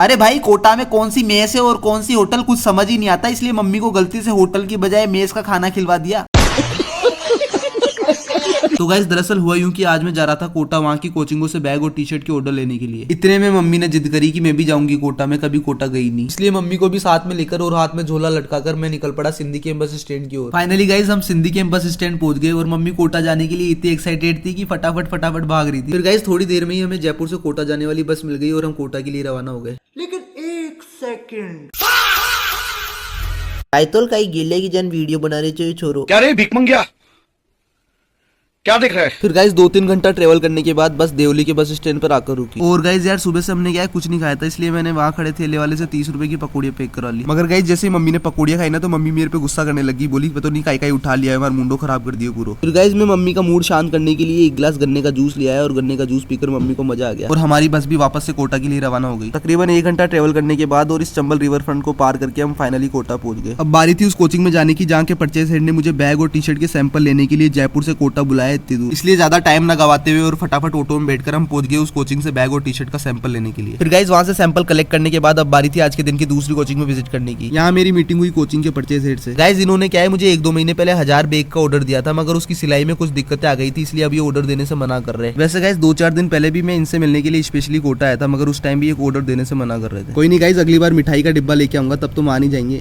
अरे भाई कोटा में कौन सी मेस है और कौन सी होटल कुछ समझ ही नहीं आता, इसलिए मम्मी को गलती से होटल की बजाय मेस का खाना खिलवा दिया। तो गाइस दरअसल हुआ यूं कि आज मैं जा रहा था कोटा वहाँ की कोचिंगों से बैग और टी शर्ट के ऑर्डर लेने के लिए। इतने में मम्मी ने जिद करी कि मैं भी जाऊंगी कोटा, में कभी कोटा गई नहीं, इसलिए मम्मी को भी साथ में लेकर और हाथ में झोला लटकाकर मैं निकल पड़ा सिंधी कैंप बस स्टैंड की ओर। फाइनली गाइस हम सिंधी कैंप बस स्टैंड पहुंच गए और मम्मी कोटा जाने के लिए इतनी एक्साइटेड थी कि फटाफट भाग रही थी। फिर गाइस थोड़ी देर में ही हमें जयपुर से कोटा जाने वाली बस मिल गई और हम कोटा के लिए रवाना हो गए। लेकिन एक सेकंड, आयतोल काई गेले की जन वीडियो बना रहे चाहिए छोरो। क्या रे भिख मंगिया, क्या देख रहा है? फिर गाइस 2-3 घंटा ट्रेवल करने के बाद बस देवली के बस स्टैंड पर आकर रुकी। और गाइस यार सुबह से हमने क्या है कुछ नहीं खाया था, इसलिए मैंने वहाँ खड़े ठेले वाले से 30 रुपए की पकौड़ियाँ पैक करा ली। मगर गाइस जैसे ही मम्मी ने पकौड़ियाँ खाई ना तो मम्मी मेरे पे गुस्सा करने लगी, बोली पता नहीं काई उठा लिया है, हमारा मुंडो खराब कर दिया पूरा। फिर गाइस मैं मम्मी का मूड शांत करने के लिए 1 गिलास गन्ने का जूस लिया है और गन्ने का जूस पीकर मम्मी को मजा आ गया और हमारी बस भी वापस से कोटा के लिए रवाना हो गई। तकरीबन 1 घंटा ट्रेवल करने के बाद और इस चंबल रिवर फ्रंट को पार करके हम फाइनली कोटा पहुंच गए। अब बारी थी उस कोचिंग में जाने की जहाँ के परचेज हेड ने मुझे बैग और टी शर्ट के सैंपल लेने के लिए जयपुर से कोटा बुलाया इतनी दूर, इसलिए ज्यादा टाइम ना गवाते हुए और फटाफट ऑटो में बैठकर हम पहुंच गए उस कोचिंग से बैग और टी शर्ट का सैंपल लेने के लिए। फिर गाइस वहां से सैंपल कलेक्ट करने के बाद अब बारी थी आज के दिन की दूसरी कोचिंग में विजिट करने की। यहाँ मेरी मीटिंग हुई कोचिंग के परचेज हेड से। गाइस इन्होंने क्या है मुझे 1-2 महीने पहले 1000 बैग का ऑर्डर दिया था, मगर उसकी सिलाई में कुछ दिक्कतें आ गई थी, इसलिए अब ये ऑर्डर देने से मना कर रहे हैं। वैसे गाइस 2-4 दिन पहले भी मैं इनसे मिलने के लिए स्पेशली कोटा आया था, मगर उस टाइम भी एक ऑर्डर देने से मना कर रहे थे। कोई नहीं गाइस अगली बार मिठाई का डिब्बा लेके आऊंगा, तब तो मान ही जाएंगे।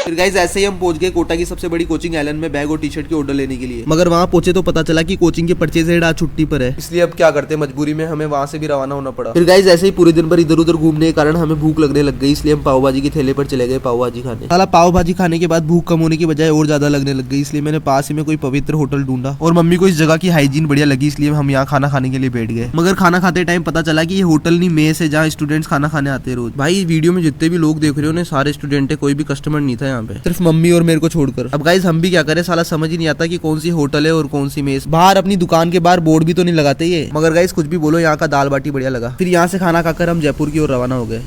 फिर गाइस ऐसे ही हम पहुंच गए कोटा की सबसे बड़ी कोचिंग एलन में बैग और टी शर्ट के ऑर्डर लेने के लिए। मगर वहां पहुंचे तो पता चला कि कोचिंग के परचेज हेड आज छुट्टी पर है, इसलिए अब क्या करते मजबूरी में हमें वहां से भी रवाना होना पड़ा। फिर गाइस ऐसे ही पूरे दिन भर इधर उधर घूमने के कारण हमें भूख लगने लग गई, इसलिए हम पाव भाजी के ठेले पर चले गए पाव भाजी खाने। साला पाव भाजी खाने के बाद भूख कम होने की बजाय और ज्यादा लगने लग गई, इसलिए मैंने पास ही में कोई पवित्र होटल ढूंढा और मम्मी को इस जगह की हाइजीन बढ़िया लगी, इसलिए हम यहाँ खाना खाने के लिए बैठ गए। मगर खाना खाते टाइम पता चला कि ये होटल नहीं मेस है जहाँ स्टूडेंट्स खाना खाने आते हैं रोज। भाई वीडियो में जितने भी लोग देख रहे हो सारे स्टूडेंट है, कोई भी कस्टमर नहीं था यहाँ पे, सिर्फ मम्मी और मेरे को छोड़कर। अब गाइस हम भी क्या करें, साला समझ ही नहीं आता कि कौन सी होटल है और कौन सी मेस। बाहर अपनी दुकान के बाहर बोर्ड भी तो नहीं लगाते ये। मगर गाइस कुछ भी बोलो यहाँ का दाल बाटी बढ़िया लगा। फिर यहाँ से खाना खाकर हम जयपुर की ओर रवाना हो गए।